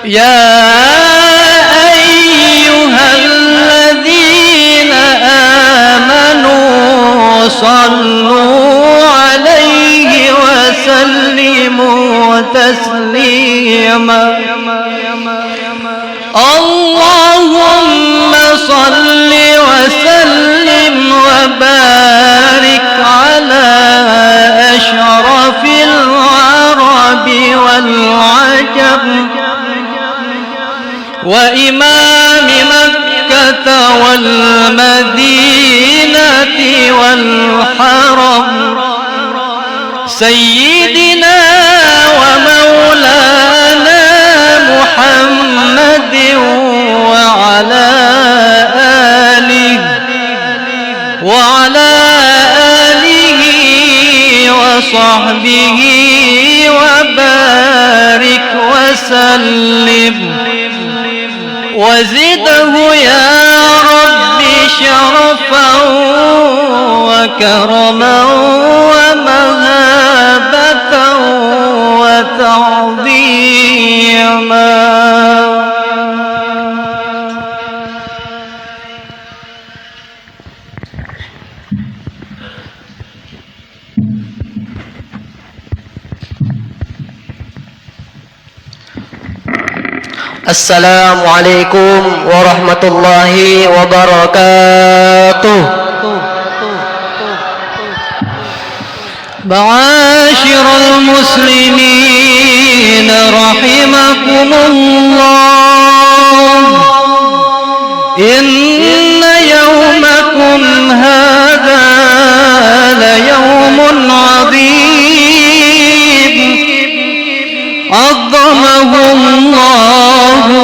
يا أيها الذين آمنوا صلوا عليه وسلموا تسليما اللهم صل وسلم وبارك على أشرف العرب والعجم وإمام مكة والمدينة والحرم سيدنا ومولانا محمد وعلى آله وصحبه وبارك وسلم وزده يا رب شرفا وكرما ومهابة وتعظيما. Assalamualaikum warahmatullahi wabarakatuh. Ma'asyiral muslimin rahimakumullah. Inna yawmakum hadha la yawmun 'azim. 'azzamahu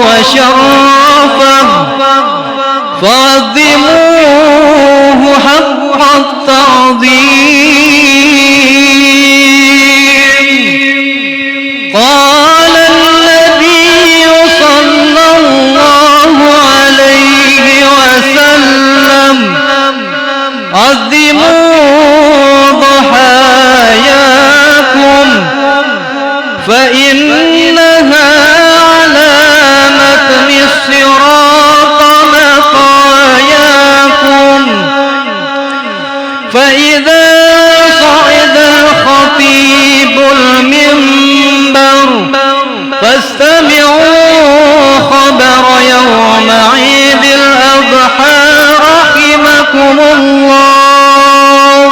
وشرفه فعظموه حق التعظيم. قال النبي صلى الله عليه وسلم عظموا ضحاياكم فإنها الصراط مطاياكم فإذا صعد الخطيب المنبر فاستمعوا خبر يوم عيد الأضحى رحمكم الله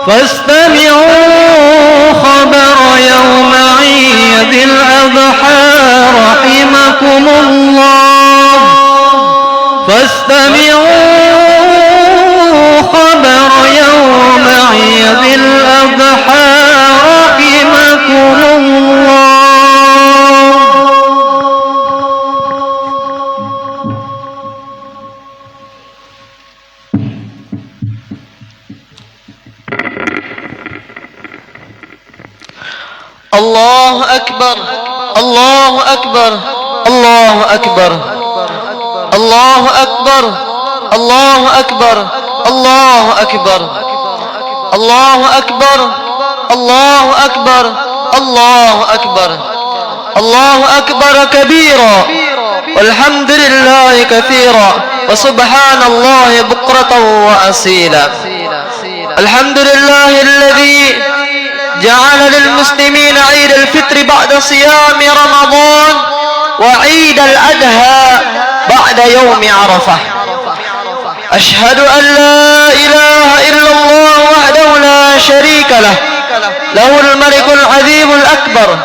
فاستمعوا خبر يوم عيد الأضحى رحمكم الله فاستمعوا خبر يوم عيد الأضحى رحمكم الله. الله أكبر الله أكبر الله أكبر الله أكبر الله أكبر الله أكبر الله أكبر الله أكبر الله أكبر الله أكبر كبيرا والحمد لله كثيرا وسبحان الله بكرة وأصيلا. الحمد لله الذي جعل للمسلمين عيد الفطر بعد صيام رمضان وعيد الأضحى بعد يوم عرفة. أشهد أن لا إله إلا الله وحده لا شريك له له الملك العظيم الأكبر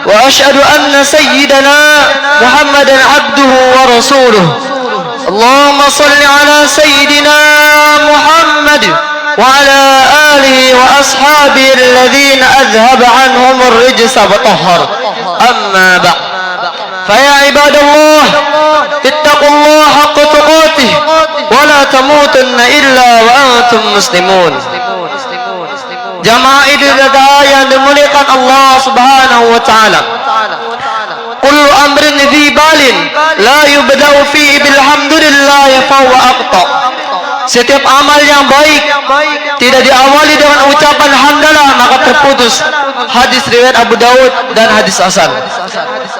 وأشهد أن سيدنا محمدا عبده ورسوله. اللهم صل على سيدنا محمد وعلى آله وأصحابه الذين أذهب عنهم الرجس وطهر. أما بعد فيا عباد الله اتقوا الله حق تقاته ولا تموتن إلا وأنتم مسلمون. Jamaah Idul Adha yang dimuliakan Allah Subhanahu wa taala. Kullu amrin dhi balin la yubda'u fihi bilhamdulillah fa huwa aqta. Setiap amal yang baik tidak diawali dengan ucapan hamdalah, maka terputus. Hadis riwayat Abu Daud dan hadis hasan.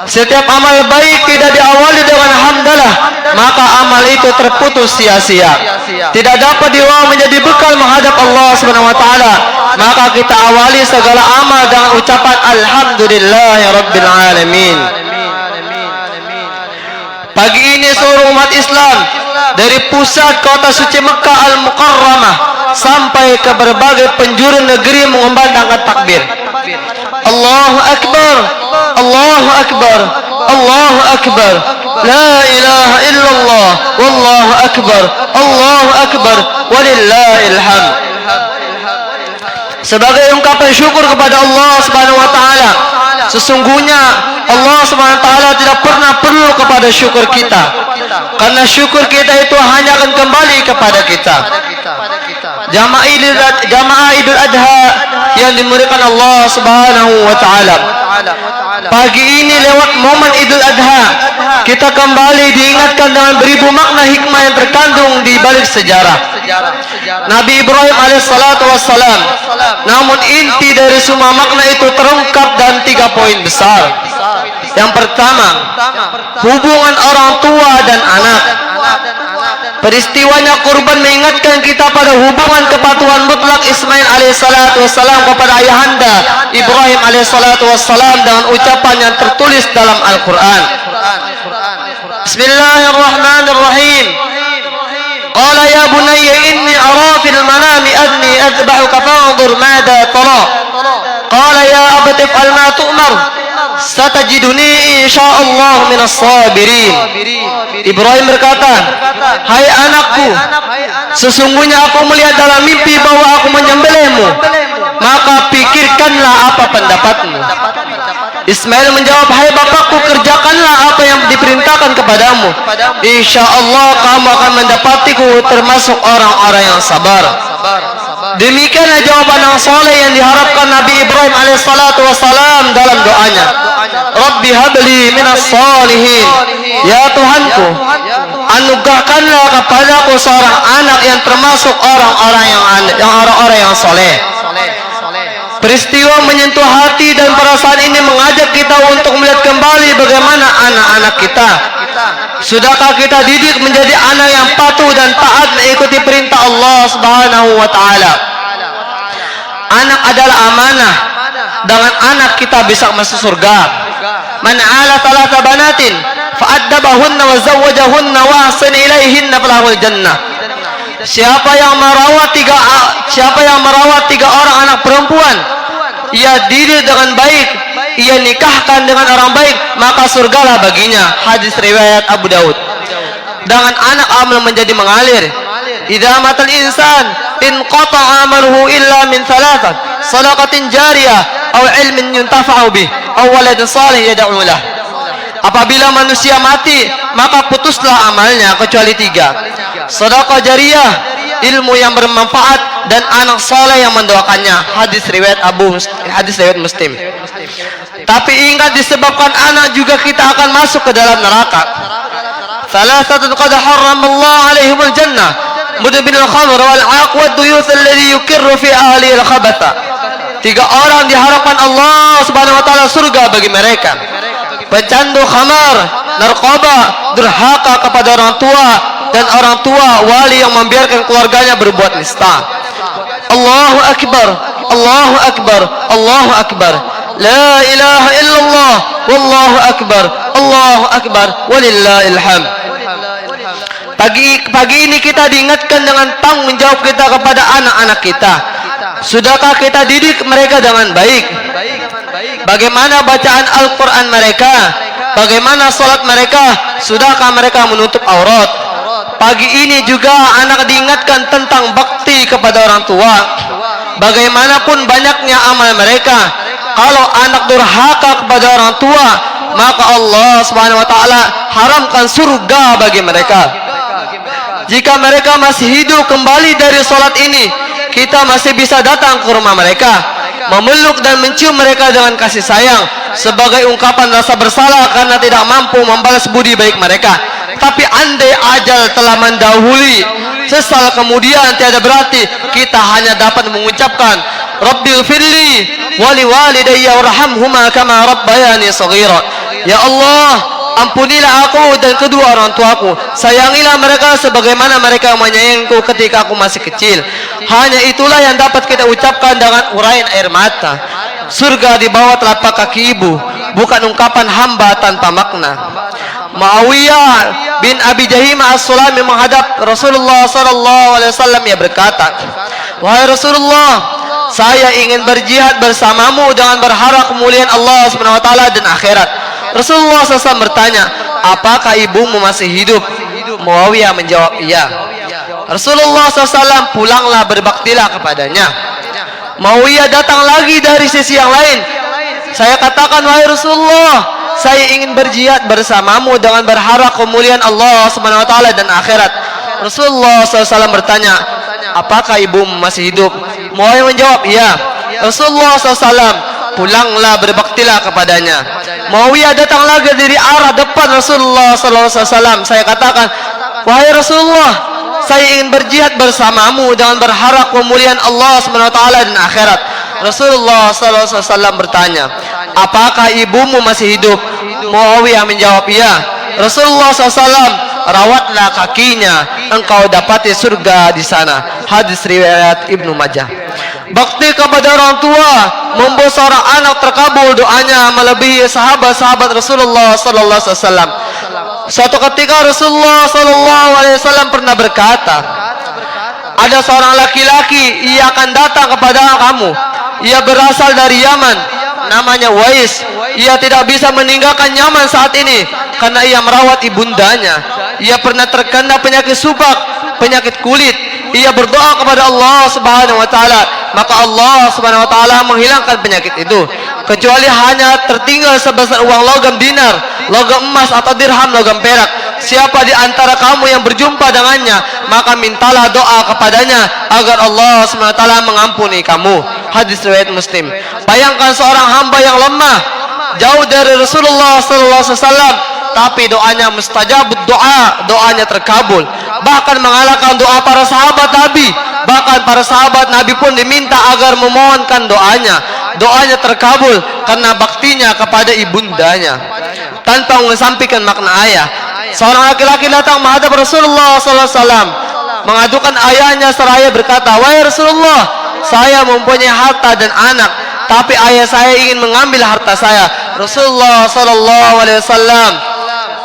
Setiap amal baik tidak diawali dengan hamdalah, maka amal itu terputus sia-sia. Tidak dapat dibawa menjadi bekal menghadap Allah Subhanahu wa taala. Maka kita awali segala amal dengan ucapan alhamdulillahirabbil alamin. Pagi ini seluruh umat Islam dari pusat kota suci Mekah Al-Mukarramah sampai ke berbagai penjuru negeri mengumandangkan takbir. Allahu Akbar, Allahu Akbar, Allahu Akbar, la ilaha illallah, wallahu akbar, Allahu Akbar, walillahil hamd. Sebagai ungkapan syukur kepada Allah Subhanahu wa taala, sesungguhnya Allah Subhanahu wa taala tidak pernah perlu kepada syukur kita, karena syukur kita itu hanya akan kembali kepada kita. Jamaah Idul Adha yang dimuliakan Allah Subhanahu wa taala. Pagi ini lewat momen Idul Adha, kita kembali diingatkan dengan beribu makna hikmah yang terkandung di balik sejarah Nabi Ibrahim alaihissalatu wassalam. Namun inti dari semua makna itu terungkap dalam 3 poin besar. Yang pertama, hubungan orang tua dan anak. Peristiwanya kurban mengingatkan kita pada hubungan kepatuhan mutlak Ismail alaihissalatu wassalam kepada ayahanda Ibrahim alaihissalatu wassalam dengan ucapan yang tertulis dalam Al-Quran. Bismillahirrahmanirrahim. Qala ya bunayya inni ara fil manami anni adbahuka fanzur madza tara. Qala ya abati if'al ma tu'mar satajiduni insyaallah minas sabirin. Ibrahim berkata, hai anakku, sesungguhnya aku melihat dalam mimpi bahwa aku menyembelihmu, maka pikirkanlah apa pendapatmu. Ismail menjawab, hai bapakku, kerjakanlah apa yang diperintahkan kepadamu. Insyaallah kamu akan mendapatiku termasuk orang-orang yang sabar. Demikianlah jawaban yang soleh yang diharapkan Nabi Ibrahim alaihissalatu wassalam dalam doanya. Rabbi habli minas salihin. Ya Tuhanku, anugerahkanlah kepadaku seorang anak yang termasuk orang-orang yang soleh. Peristiwa menyentuh hati dan perasaan ini mengajak kita untuk melihat kembali bagaimana anak-anak kita. Sudahkah kita didik menjadi anak yang patuh dan taat mengikuti perintah Allah Subhanahu wa taala? Anak adalah amanah. Dengan anak kita bisa masuk surga. Man 'ala thalatha banatin fa'addabahunna wa zawwajahunna wa ahsana ilaihinna falahul jannah. Siapa yang merawat tiga orang anak perempuan, ia didik dengan baik, ia nikahkan dengan orang baik, maka surgalah baginya. Hadis riwayat Abu Daud. Dengan anak amal menjadi mengalir. Idza matal insan inqata'a amaluhu illa min thalathat, sadaqatin jariyah aw ilmin yuntafa'u bih aw waladin salih yad'u lah. Apabila manusia mati, maka putuslah amalnya kecuali 3. Sedekah jariyah, ilmu yang bermanfaat, dan anak soleh yang mendoakannya. Hadis riwayat Muslim. Tapi ingat, disebabkan anak juga kita akan masuk ke dalam neraka. Thalathatun qad harramallahu alaihimul jannah, mudminul khamr wal 'aq wad duyuth alladhi yukirru fi ahli al-khabatha. 3 orang diharapkan Allah Subhanahu wa taala surga bagi mereka: pecandu khamar, narkoba, durhaka kepada orang tua, dan orang tua wali yang membiarkan keluarganya berbuat nista. Allahu Akbar, Allahu Akbar, Allahu Akbar, la ilaha illallah, wallahu akbar, Allahu Akbar, walillahil hamd. Pagi ini kita diingatkan dengan tanggung jawab kita kepada anak-anak kita. Sudahkah kita didik mereka dengan baik? Bagaimana bacaan Al-Quran mereka? Bagaimana sholat mereka? Sudahkah mereka menutup aurat? Pagi ini juga anak diingatkan tentang bakti kepada orang tua. Bagaimanapun banyaknya amal mereka, kalau anak durhaka kepada orang tua, maka Allah Subhanahu wa taala haramkan surga bagi mereka. Jika mereka masih hidup kembali dari sholat ini, kita masih bisa datang ke rumah mereka, memeluk dan mencium mereka dengan kasih sayang sebagai ungkapan rasa bersalah karena tidak mampu membalas budi baik mereka. Tapi andai ajal telah mendahului, sesal kemudian tiada berarti kita hanya dapat mengucapkan Rabbighfirli wa liwalidayya warhamhuma kama rabbayani shaghira. Ya Allah, ampunilah aku dan kedua orang tuaku, sayangilah mereka sebagaimana mereka menyayangiku ketika aku masih kecil. Hanya itulah yang dapat kita ucapkan dengan uraian air mata. Surga di bawah telapak kaki ibu, bukan ungkapan hamba tanpa makna. Muawiyah bin Abi Jahimah As-Sulami menghadap Rasulullah SAW, ia berkata, wahai Rasulullah, saya ingin berjihad bersamamu dengan berharap kemuliaan Allah SWT dan akhirat. Rasulullah SAW bertanya, apakah ibumu masih hidup? Muawiyah menjawab, iya. Rasulullah SAW, pulanglah berbaktilah kepadanya. Muawiyah datang lagi dari sisi yang lain. Saya katakan, wahai Rasulullah, saya ingin berjihad bersamamu dengan berharap kemuliaan Allah SWT dan akhirat. Rasulullah SAW bertanya, apakah ibumu masih hidup? Muawiyah menjawab, iya. Rasulullah SAW, pulanglah berbaktilah kepadanya. Muawiyah datang lagi dari arah depan Rasulullah SAW. Saya katakan, wahai Rasulullah, saya ingin berjihad bersamamu dengan berharap kemuliaan Allah SWT dan akhirat. Rasulullah SAW bertanya, apakah ibumu masih hidup? Muawiyah menjawab, iya. Rasulullah SAW, rawatlah kakinya, engkau dapati surga di sana. Hadis riwayat Ibnu Majah. Bakti kepada orang tua membuat seorang anak terkabul doanya melebihi sahabat-sahabat Rasulullah sallallahu alaihi wasallam. Suatu ketika Rasulullah sallallahu alaihi wasallam pernah berkata, ada seorang laki-laki, ia akan datang kepada kamu. Ia berasal dari Yaman, namanya Wais. Ia tidak bisa meninggalkan Yaman saat ini karena ia merawat ibundanya. Ia pernah terkena penyakit subak, penyakit kulit. Ia berdoa kepada Allah Subhanahu wa taala, maka Allah Subhanahu wa taala menghilangkan penyakit itu, kecuali hanya tertinggal sebesar uang logam dinar, logam emas atau dirham logam perak. Siapa di antara kamu yang berjumpa dengannya, maka mintalah doa kepadanya agar Allah Subhanahu wa taala mengampuni kamu. Hadis riwayat Muslim. Bayangkan seorang hamba yang lemah, jauh dari Rasulullah sallallahu alaihi wasallam, tapi doanya mustajabud doa, doanya terkabul, bahkan mengalahkan doa para sahabat Nabi. Bahkan para sahabat Nabi pun diminta agar memohonkan doanya terkabul karena baktinya kepada ibundanya tanpa mengesampingkan makna ayah. Seorang laki-laki datang menghadap Rasulullah SAW, mengadukan ayahnya seraya berkata, wahai Rasulullah, saya mempunyai harta dan anak, tapi ayah saya ingin mengambil harta saya. Rasulullah SAW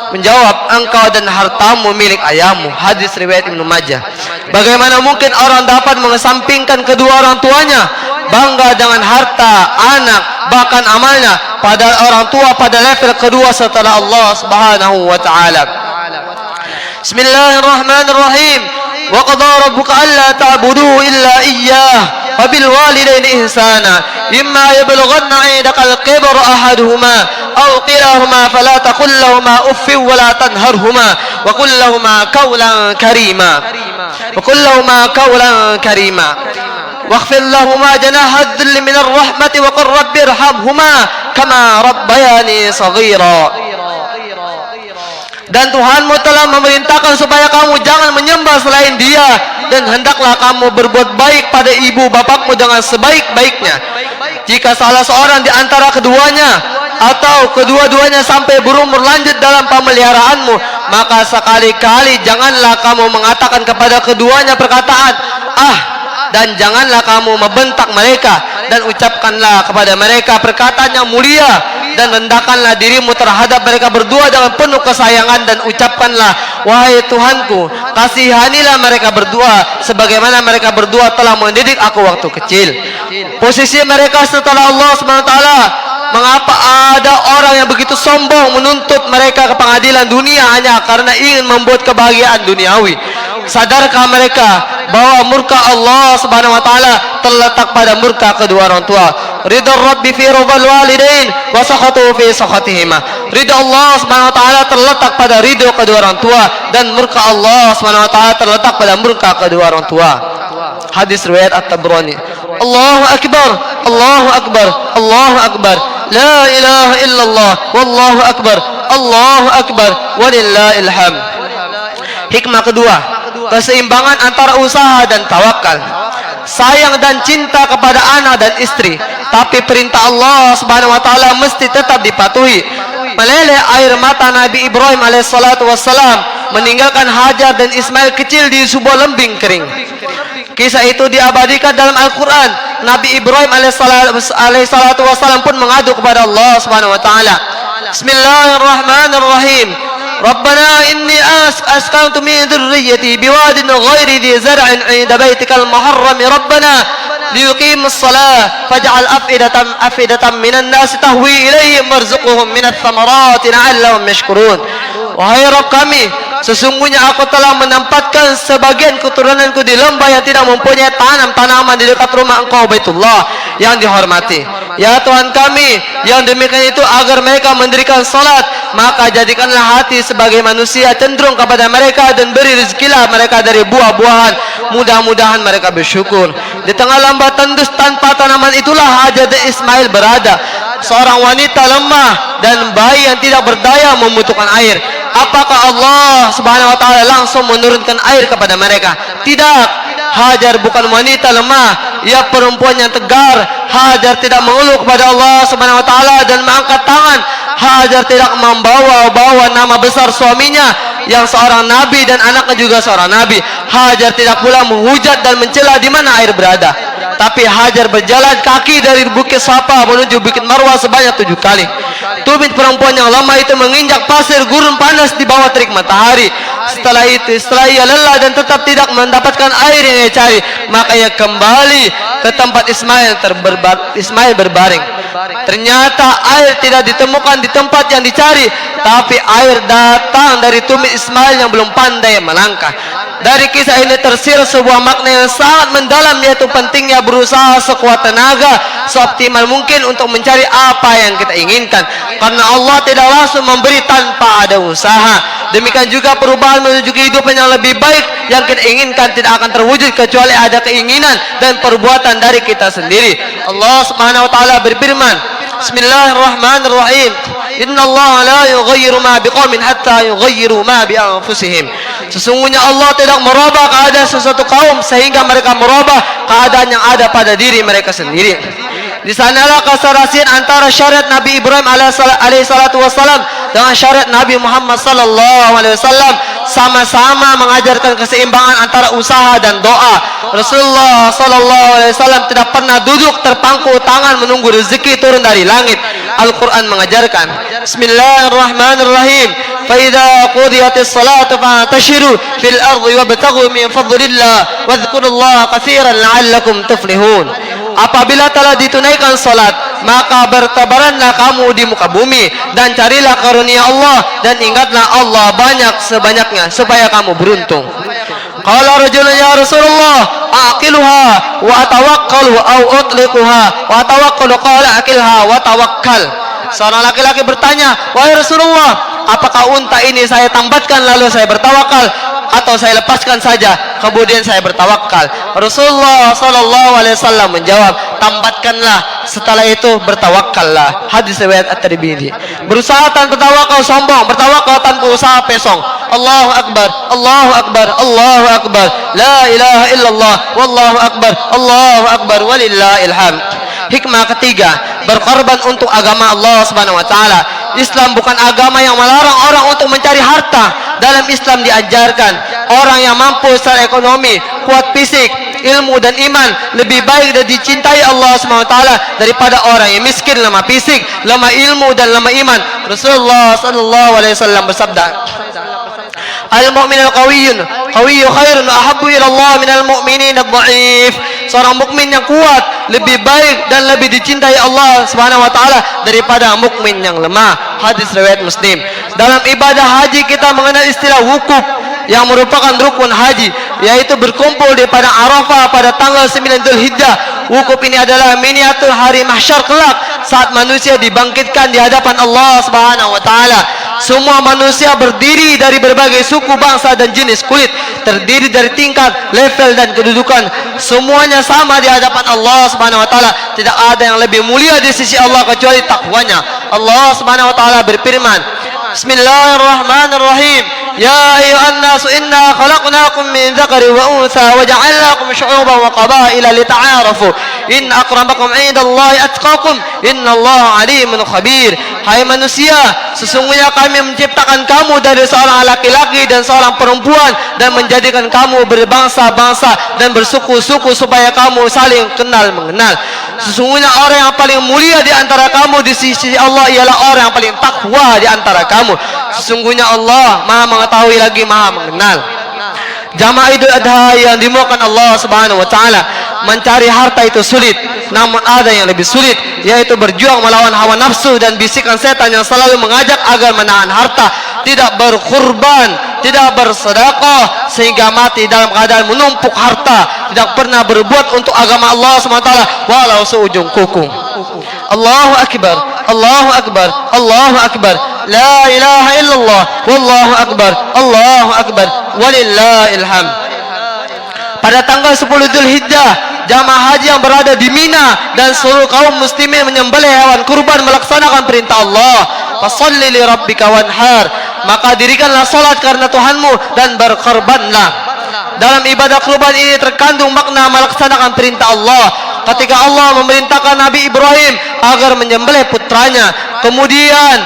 menjawab, engkau dan hartamu milik ayahmu. Hadis riwayat Ibnu Majah. Bagaimana mungkin orang dapat mengesampingkan kedua orang tuanya, bangga dengan harta, anak, bahkan amalnya, padahal orang tua pada level kedua setelah Allah Subhanahu wa taala. Bismillahirrahmanirrahim. Wa qadara rabbuka alla ta'budu illa iyyah wa bil walidayni ihsana imma yablughanna 'indaka al-kibra ahaduhuma aw kilahuma fala taqul lahumā uff wa la tanharhuma wa qul lahumā qawlan karīmā واغفر لهما جناح الذل من الرحمة وقل رب ارحمهما كما ربياني صغيرا. Dan Tuhanmu telah memerintahkan supaya kamu jangan menyembah selain Dia, dan hendaklah kamu berbuat baik pada ibu bapakmu dengan sebaik-baiknya. Jika salah seorang di antara keduanya atau kedua-duanya sampai berumur lanjut dalam pemeliharaanmu, maka sekali-kali janganlah kamu mengatakan kepada keduanya perkataan dan janganlah kamu membentak mereka, dan ucapkanlah kepada mereka perkataan yang mulia, dan rendahkanlah dirimu terhadap mereka berdua dengan penuh kesayangan, dan ucapkanlah, wahai Tuhanku, kasihanilah mereka berdua sebagaimana mereka berdua telah mendidik aku waktu kecil. Posisi mereka setelah Allah SWT. Mengapa ada orang yang begitu sombong menuntut mereka ke pengadilan dunia hanya karena ingin membuat kebahagiaan duniawi? Sadarkah mereka bahwa murka Allah Subhanahu wa taala terletak pada murka kedua orang tua? Ridha Rabbi fi ridhal walidain wa sakhatu fi sakhatihima. Ridha Allah Subhanahu wa taala terletak pada ridho kedua orang tua, dan murka Allah Subhanahu wa taala terletak pada murka kedua orang tua. Hadis riwayat At-Tabrani. Allahu akbar, Allahu akbar, Allahu akbar. La ilaha illallah, wallahu akbar, Allahu akbar, walillahil hamd. Hikmah kedua, keseimbangan antara usaha dan tawakal, sayang dan cinta kepada anak dan istri, tapi perintah Allah Subhanahu wa taala mesti tetap dipatuhi. Meleleh air mata Nabi Ibrahim alaihissalatu wassalam meninggalkan Hajar dan Ismail kecil di sebuah lembing kering. Kisah itu diabadikan dalam Al-Quran. Nabi Ibrahim alaihissalatu wassalam pun mengadu kepada Allah Subhanahu wa taala. Bismillahirrahmanirrahim. Rabbana inni askantu min dhurriyyati biwadin ghairi dhi zar'in 'inda baitikal muharram rabbana liyuqimus shalah faj'al afidatan minan nasi tahwi ilaihim warzuqhum minats thamarati la'allahum yashkurun. Wahai Rabb kami, sesungguhnya aku telah menempatkan sebagian keturunanku di lembah yang tidak mempunyai tanam-tanaman di dekat rumah Engkau Baitullah yang dihormati. Ya Tuhan kami, yang demikian itu agar mereka mendirikan salat, maka jadikanlah hati sebagai manusia cenderung kepada mereka dan beri rezekilah mereka dari buah-buahan. Mudah-mudahan mereka bersyukur. Di tengah lembah tandus tanpa tanaman itulah Hajar dan Ismail berada. Seorang wanita lemah dan bayi yang tidak berdaya membutuhkan air. Apakah Allah Subhanahu wa taala langsung menurunkan air kepada mereka? Tidak. Hajar bukan wanita lemah, ia perempuan yang tegar. Hajar tidak mengeluh kepada Allah Subhanahu wa taala dan mengangkat tangan. Hajar tidak membawa-bawa nama besar suaminya yang seorang nabi dan anaknya juga seorang nabi. Hajar tidak pula menghujat dan mencela di mana air berada. Tapi Hajar berjalan kaki dari Bukit Safa menuju Bukit Marwah sebanyak 7 kali. Tumit perempuan yang lemah itu menginjak pasir gurun panas di bawah terik matahari. Setelah ia lelah dan tetap tidak mendapatkan air yang ia cari, maka ia kembali ke tempat Ismail berbaring. Ternyata air tidak ditemukan di tempat yang dicari, tapi air datang dari tumit Ismail yang belum pandai melangkah. Dari kisah ini tersirat sebuah makna yang sangat mendalam, yaitu pentingnya berusaha sekuat tenaga, seoptimal mungkin untuk mencari apa yang kita inginkan, karena Allah tidak langsung memberi tanpa ada usaha. Demikian juga perubahan menuju kehidupan yang lebih baik yang kita inginkan tidak akan terwujud kecuali ada keinginan dan perbuatan dari kita sendiri. Allah Subhanahu wa taala berfirman, Bismillahirrahmanirrahim. Innallaha la yughayyiru ma biqaumin hatta yughayyiru ma bi anfusihim. Sesungguhnya Allah tidak merubah keadaan sesuatu kaum sehingga mereka merubah keadaan yang ada pada diri mereka sendiri. Di sanalah keserasian antara syariat Nabi Ibrahim alaihissalatu wassalam dengan syariat Nabi Muhammad sallallahu alaihi wasallam, sama-sama mengajarkan keseimbangan antara usaha dan doa. Rasulullah sallallahu alaihi wasallam tidak pernah duduk terpangku tangan menunggu rezeki turun dari langit. Al-Quran mengajarkan, Bismillahirrahmanirrahim. فَإِذَا قُضِيَتِ الصَّلَاةُ فَانْتَشِرُوا فِي الْأَرْضِ وَابْتَغُوا مِنْ فَضْلِ اللَّهِ وَاذْكُرُوا اللَّهَ كَثِيرًا لَعَلَّكُمْ تُفْلِحُونَ. Apabila telah ditunaikan salat, maka bertebaranlah kamu di muka bumi dan carilah karunia Allah dan ingatlah Allah banyak sebanyaknya supaya kamu beruntung. Qala rajulun ya Rasulullah aqiluha wa atawakkalu au utliquha wa atawakkalu qala aqilha wa tawakkal. Seorang laki-laki bertanya, wahai Rasulullah, apakah unta ini saya tambatkan lalu saya bertawakal, atau saya lepaskan saja kemudian saya bertawakal? Rasulullah sallallahu alaihi wasallam menjawab, tambatkanlah, setelah itu bertawakallah. Hadis riwayat At-Tirmidzi. Berusaha tanpa tawakal sombong, bertawakal tanpa usaha pesong. Allahu akbar, Allahu akbar, Allahu akbar, la ilaha illallah, wallahu akbar, Allahu akbar, walillahil hamd. Hikmah ketiga, berkorban untuk agama Allah Subhanahu wa taala. Islam bukan agama yang melarang orang untuk mencari harta. Dalam Islam diajarkan orang yang mampu secara ekonomi, kuat fisik, ilmu dan iman lebih baik dan dicintai Allah Subhanahu wa taala daripada orang yang miskin, lemah fisik, lemah ilmu dan lemah iman. Rasulullah sallallahu alaihi wasallam bersabda, Al-mu'min al-qawiyyun qawiyyu khairun wa ahabbu ila Allah minal mu'minin ad-dha'if. Seorang mukmin yang kuat lebih baik dan lebih dicintai Allah Subhanahu wa taala daripada mukmin yang lemah. Hadis riwayat Muslim. Dalam ibadah haji kita mengenal istilah wukuf yang merupakan rukun haji, yaitu berkumpul di padang Arafah pada tanggal 9 Dzulhijjah. Wukuf ini adalah miniatur hari mahsyar kelak saat manusia dibangkitkan di hadapan Allah Subhanahu wa taala. Semua manusia berdiri dari berbagai suku, bangsa dan jenis kulit, terdiri dari tingkat, level dan kedudukan. Semuanya sama di hadapan Allah Subhanahu wa taala. Tidak ada yang lebih mulia di sisi Allah kecuali takwanya. Allah Subhanahu wa taala berfirman, Bismillahirrahmanirrahim. يا أيها الناس إنا خلقناكم من ذكر وأنثى وجعلناكم شعوبا وقبائل لتعارفوا إن أكرمكم عند الله أتقاكم إن الله عليم خبير. Hai manusia, sesungguhnya kami menciptakan kamu dari seorang laki-laki dan seorang perempuan dan menjadikan kamu berbangsa-bangsa dan bersuku-suku supaya kamu saling kenal mengenal. Sesungguhnya orang yang paling mulia di antara kamu di sisi Allah ialah orang yang paling takwa di antara kamu. Sesungguhnya Allah Maha mengetahui lagi Maha mengenal. Jamaah Idul Adha yang dimuliakan Allah Subhanahu wa taala, mencari harta itu sulit, namun ada yang lebih sulit, yaitu berjuang melawan hawa nafsu dan bisikan setan yang selalu mengajak agar menahan harta, tidak berkurban, tidak bersedekah sehingga mati dalam keadaan menumpuk harta, tidak pernah berbuat untuk agama Allah SWT walau seujung kuku. Allahu Akbar, Allahu Akbar, Allahu Akbar, la ilaha illallah, wallahu akbar, Allahu akbar, walillahil hamd. Pada tanggal 10 Dzulhijjah, jamaah haji yang berada di Mina dan seluruh kaum muslimin menyembelih hewan kurban melaksanakan perintah Allah. Fasholli li rabbika wanhar, maka dirikanlah salat karena Tuhanmu dan berkorbanlah. Dalam ibadah kurban ini terkandung makna melaksanakan perintah Allah. Ketika Allah memerintahkan Nabi Ibrahim agar menyembelih putranya, kemudian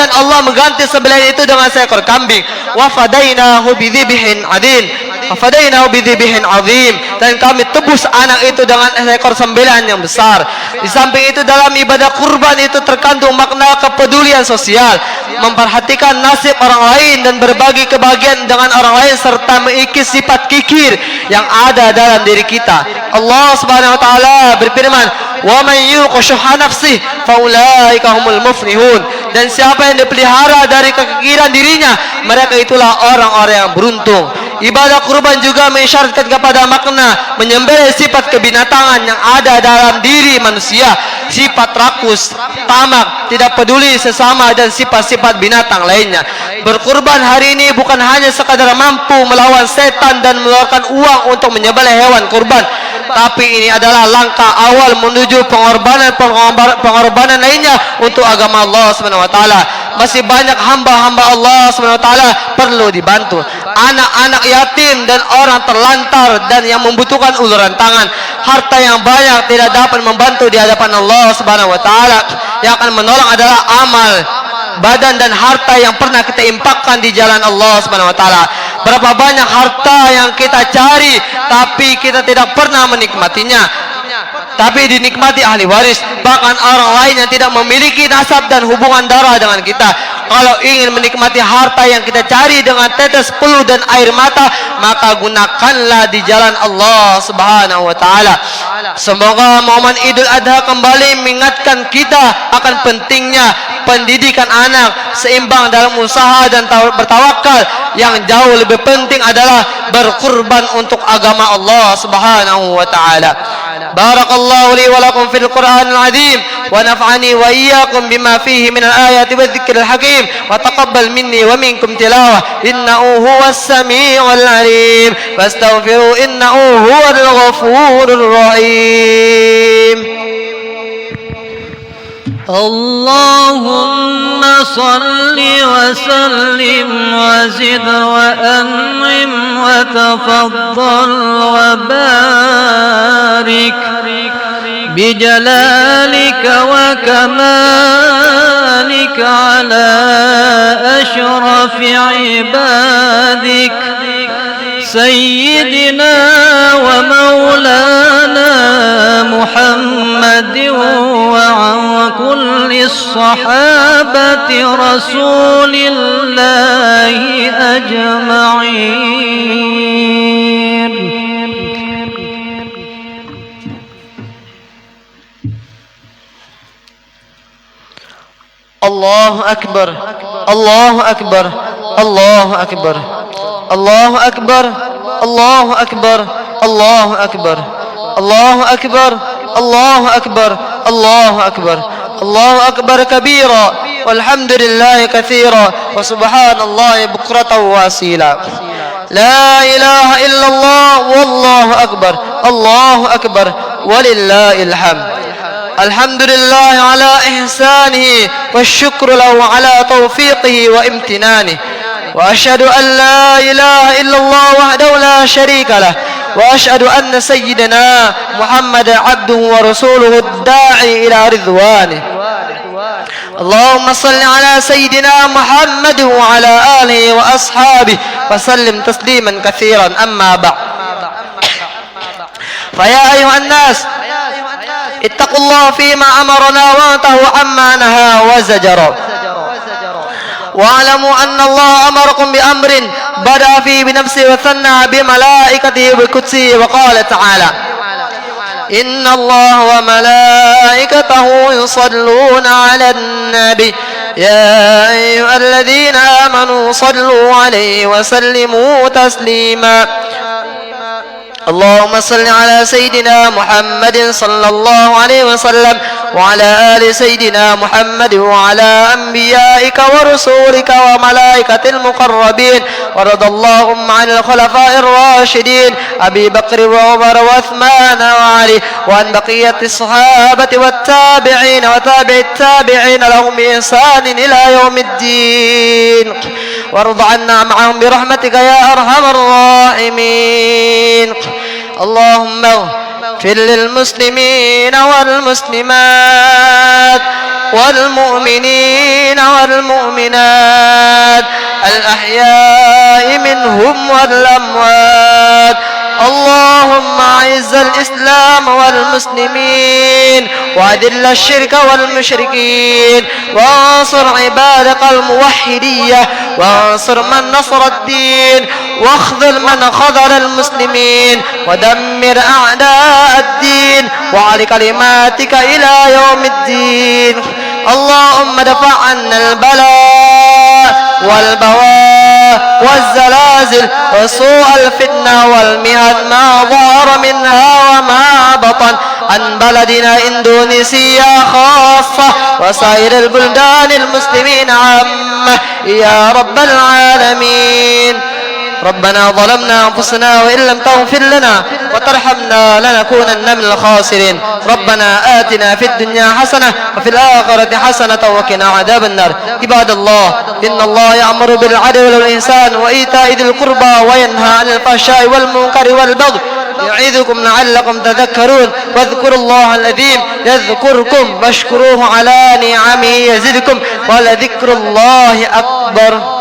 Allah mengganti sembelihan itu dengan seekor kambing. Wa fadainahu bidzibhin adin, Fadainahu bidzibhin azim, dan kami tebus anak itu dengan seekor sembelihan yang besar. Di samping itu dalam ibadah kurban itu terkandung makna kepedulian sosial, memperhatikan nasib orang lain dan berbagi kebahagiaan dengan orang lain serta mengikis sifat kikir yang ada dalam diri kita. Allah Subhanahu wa taala berfirman, "Wa man yuqa syuhha nafsihi fa ulaika humul muflihun." Dan siapa yang dipelihara dari kekikiran dirinya, mereka itulah orang-orang yang beruntung. Ibadah kurban juga mengisyaratkan kepada makna menyembelih sifat kebinatangan yang ada dalam diri manusia, sifat rakus, tamak, tidak peduli sesama dan sifat-sifat binatang lainnya. Berkurban hari ini bukan hanya sekadar mampu melawan setan dan mengeluarkan uang untuk menyembelih hewan kurban, tapi ini adalah langkah awal menuju pengorbanan lainnya untuk agama Allah Subhanahu wa taala. Masih banyak hamba-hamba Allah Subhanahu wa taala perlu dibantu. Anak-anak yatim dan orang terlantar dan yang membutuhkan uluran tangan. Harta yang banyak tidak dapat membantu di hadapan Allah Subhanahu wa taala. Yang akan menolong adalah amal, badan dan harta yang pernah kita infakkan di jalan Allah Subhanahu wa taala. Berapa banyak harta yang kita cari tapi kita tidak pernah menikmatinya, tapi dinikmati ahli waris, bahkan orang lain yang tidak memiliki nasab dan hubungan darah dengan kita. Kalau ingin menikmati harta yang kita cari dengan tetes peluh dan air mata, maka gunakanlah di jalan Allah Subhanahu wa taala. Semoga momen Idul Adha kembali mengingatkan kita akan pentingnya pendidikan anak seimbang dalam usaha dan bertawakal. Yang jauh lebih penting adalah berkurban untuk agama Allah Subhanahu wa taala. Barakallahu li wa lakum fil Qur'anil azim wa nafa'ani wa iyyakum bima fihi minal ayati wadh-dhikril hakim wa taqabbal minni wa minkum tilawah innahu huwas samiul alim fastaghfiru innahu huwal ghafurur rahim. اللهم صل وسلم وزد وأنعم وتفضل وبارك بجلالك وكمالك على أشرف عبادك سيدنا ومولانا محمد وعن كل الصحابة رسول الله أجمعين. الله أكبر، الله أكبر، الله أكبر، الله أكبر، الله أكبر، الله أكبر، الله أكبر، الله أكبر، الله أكبر، الله أكبر كبيرا والحمد لله كثيرا وسبحان الله بكرة وأصيلا. لا إله إلا الله والله أكبر، الله أكبر ولله الحمد. الحمد لله على إحسانه والشكر له على توفيقه وامتنانه وأشهد أن لا إله إلا الله وحده لا شريك له وأشهد أن سيدنا محمد عبده ورسوله الداعي إلى رضوانه. اللهم صل على سيدنا محمد وعلى آله وأصحابه وسلم تسليما كثيرا. أما بعد، فيا أيها الناس اتقوا الله فيما أمرنا وانتهوا عما نهى وزجر، واعلموا أن الله أمركم بأمر بدأ فيه بنفسه وثنى بملائكته وقدسه وقال تعالى: إن الله وملائكته يصلون على النبي يا أيها الذين آمنوا صلوا عليه وسلموا تسليما. اللهم صل على سيدنا محمد صلى الله عليه وسلم وعلى آل سيدنا محمد وعلى أنبيائك ورسولك وملائكة المقربين، ورضى اللهم عن الخلفاء الراشدين أبي بكر وعمر وعثمان وعلي، وعن بقية الصحابة والتابعين وتابع التابعين لهم بإحسان إلى يوم الدين، وارض عنا معهم برحمتك يا أرحم الراحمين. اللهم اغفر للمسلمين والمسلمات والمؤمنين والمؤمنات الأحياء منهم والأموات. اللهم أعز الإسلام والمسلمين وأذل الشرك والمشركين، وانصر عبادك الموحدية، وانصر من نصر الدين، واخذل من خذل المسلمين، ودمر أعداء الدين وعلى كلماتك إلى يوم الدين. اللهم دفع عنا البلاء والبواء والزلازل وسوء الفتنة والمهن ما ظهر منها وما بطن عن بلدنا إندونيسيا خاصة وسائر البلدان المسلمين عامة يا رب العالمين. ربنا ظلمنا أنفسنا وإن لم تغفر لنا وترحمنا لنكونن من الخاسرين. ربنا آتنا في الدنيا حسنة وفي الآخرة حسنة وقنا عذاب النار. عباد الله، إن الله يأمر بالعدل والإحسان وإيتاء ذي القربى وينهى عن الفحشاء والمنكر والبغي يعظكم لعلكم تذكرون. واذكروا الله العظيم يذكركم واشكروه على نعمه يزدكم ولذكر الله أكبر.